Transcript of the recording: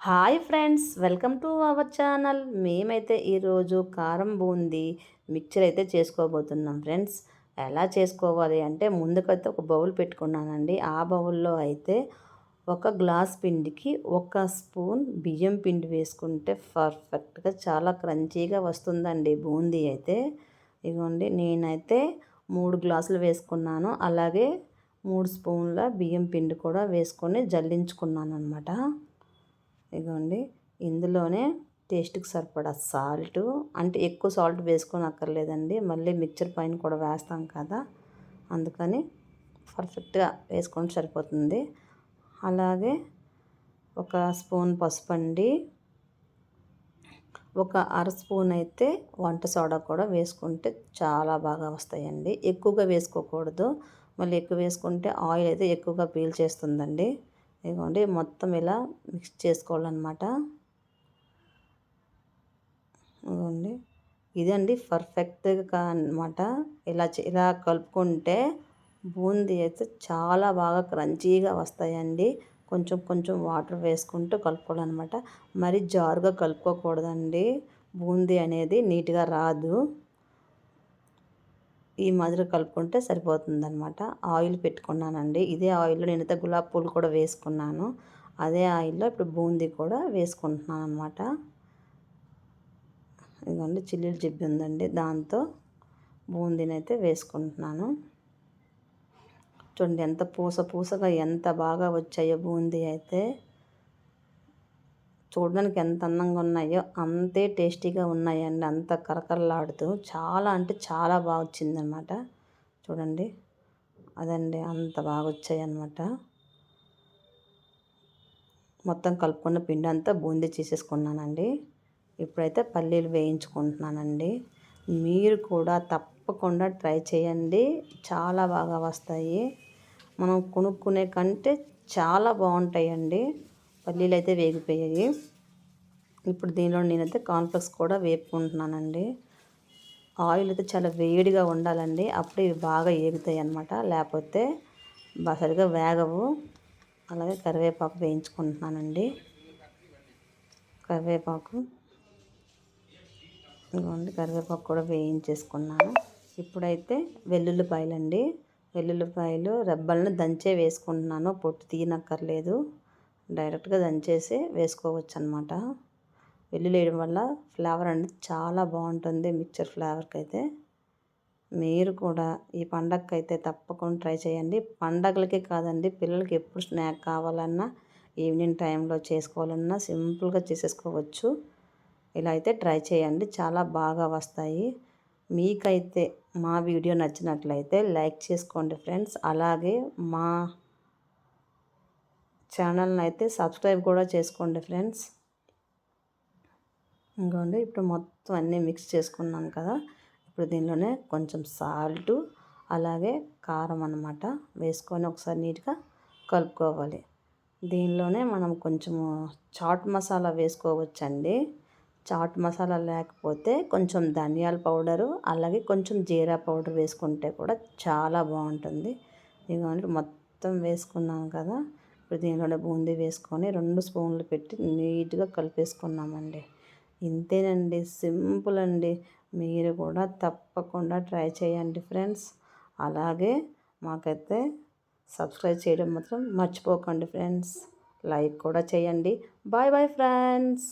Hi friends, welcome to our channel. మేమైతే ఈరోజు కారం బూందీ మిక్చర్ అయితే చేసుకోబోతున్నాం ఫ్రెండ్స్. ఎలా చేసుకోవాలి అంటే ముందుకైతే ఒక బౌల్ పెట్టుకున్నానండి. ఆ బౌల్లో అయితే ఒక గ్లాస్ పిండికి ఒక స్పూన్ బియ్యం పిండి వేసుకుంటే పర్ఫెక్ట్గా చాలా క్రంచీగా వస్తుందండి బూందీ అయితే. ఇదిగోండి, నేనైతే 3 గ్లాసులు వేసుకున్నాను. అలాగే 3 స్పూన్ల బియ్యం పిండి కూడా వేసుకొని జల్లించుకున్నాను అనమాట. ఇదిగోండి, ఇందులోనే టేస్ట్కి సరిపడా సాల్ట్, అంటే ఎక్కువ సాల్ట్ వేసుకొని అక్కర్లేదండి, మళ్ళీ మిక్చర్ పైన కూడా వేస్తాం కదా, అందుకని పర్ఫెక్ట్గా వేసుకొని సరిపోతుంది. అలాగే ఒక స్పూన్ పసుపండి, ఒక స్పూన్ అయితే వంట సోడా కూడా వేసుకుంటే చాలా బాగా వస్తాయండి. ఎక్కువగా వేసుకోకూడదు, మళ్ళీ ఎక్కువ వేసుకుంటే ఆయిల్ అయితే ఎక్కువగా పీల్చేస్తుందండి. ఇదిగోండి, మొత్తం ఇలా మిక్స్ చేసుకోవాలన్నమాట. ఇదిగోండి, ఇదండి పర్ఫెక్ట్గా అనమాట. ఇలా కలుపుకుంటే బూందీ అయితే చాలా బాగా క్రంచీగా వస్తాయండి. కొంచెం కొంచెం వాటర్ వేసుకుంటూ కలుపుకోవాలన్నమాట. మరి జారుగా కలుపుకోకూడదండి, బూందీ అనేది నీట్గా రాదు. ఈ మాదిరి కలుపుకుంటే సరిపోతుందన్నమాట. ఆయిల్ పెట్టుకున్నానండి. ఇదే ఆయిల్లో నేనైతే గులాబీ పూలు కూడా వేసుకున్నాను. అదే ఆయిల్లో ఇప్పుడు బూందీ కూడా వేసుకుంటున్నాను అనమాట. ఇదిగోండి, చిల్లీల జిబ్బి ఉందండి, దాంతో బూందీని అయితే వేసుకుంటున్నాను. చూడండి ఎంత పూసగా ఎంత బాగా వచ్చాయో బూందీ అయితే. చూడడానికి ఎంత అందంగా ఉన్నాయో అంతే టేస్టీగా ఉన్నాయండి. అంత కరకరలాడుతూ చాలా అంటే చాలా బాగా వచ్చిందనమాట. చూడండి, అదండి, అంత బాగా వచ్చాయన్నమాట. మొత్తం కలుపుకున్న పిండి అంతా బూందీ చేసేసుకున్నానండి. ఇప్పుడైతే పల్లీలు వేయించుకుంటున్నానండి. మీరు కూడా తప్పకుండా ట్రై చేయండి, చాలా బాగా వస్తాయి. మనం కొనుక్కునే కంటే చాలా బాగుంటాయండి. పల్లీలు అయితే వేగిపోయాయి. ఇప్పుడు దీనిలో నేనైతే కార్న్ఫ్లెక్స్ కూడా వేపుకుంటున్నానండి. ఆయిల్ అయితే చాలా వేడిగా ఉండాలండి, అప్పుడు ఇవి బాగా ఏగుతాయి అన్నమాట, లేకపోతే సరిగా వేగవు. అలాగే కరివేపాకు వేయించుకుంటున్నానండి. కరివేపాకు కూడా వేయించేసుకున్నాను. ఇప్పుడైతే వెల్లుల్లిపాయలు రెబ్బలను దంచే వేసుకుంటున్నాను. పొట్టు తీయనక్కర్లేదు, డైరెక్ట్గా దంచేసి వేసుకోవచ్చు అనమాట. వెల్లుల్లి వేయడం వల్ల ఫ్లేవర్ అనేది చాలా బాగుంటుంది మిక్చర్ ఫ్లేవర్కి అయితే. మీరు కూడా ఈ పండగకి అయితే తప్పకుండా ట్రై చేయండి. పండగలకే కాదండి, పిల్లలకి ఎప్పుడు స్నాక్ కావాలన్నా, ఈవినింగ్ టైంలో చేసుకోవాలన్నా సింపుల్గా చేసేసుకోవచ్చు. ఇలా అయితే ట్రై చేయండి, చాలా బాగా వస్తాయి. మీకైతే మా వీడియో నచ్చినట్లయితే లైక్ చేసుకోండి ఫ్రెండ్స్. అలాగే మా ఛానల్ని అయితే సబ్స్క్రైబ్ కూడా చేసుకోండి ఫ్రెండ్స్. ఇంకోండి, ఇప్పుడు మొత్తం అన్నీ మిక్స్ చేసుకున్నాం కదా. ఇప్పుడు దీనిలోనే కొంచెం సాల్టు, అలాగే కారం అన్నమాట వేసుకొని ఒకసారి నీట్గా కలుపుకోవాలి. దీనిలోనే మనం కొంచెము చాట్ మసాలా వేసుకోవచ్చండి. చాట్ మసాలా లేకపోతే కొంచెం ధనియాల పౌడరు, అలాగే కొంచెం జీరా పౌడర్ వేసుకుంటే కూడా చాలా బాగుంటుంది. ఇదిగోండి, మొత్తం వేసుకున్నాం కదా. ఇప్పుడు దీనిలోనే బూందీ వేసుకొని 2 స్పూన్లు పెట్టి నీట్గా కలిపేసుకున్నామండి. ఇంతేనండి, సింపుల్ అండి. మీరు కూడా తప్పకుండా ట్రై చేయండి ఫ్రెండ్స్. అలాగే మాకైతే సబ్స్క్రైబ్ చేయడం మాత్రం మర్చిపోకండి ఫ్రెండ్స్. లైక్ కూడా చేయండి. Bye bye friends.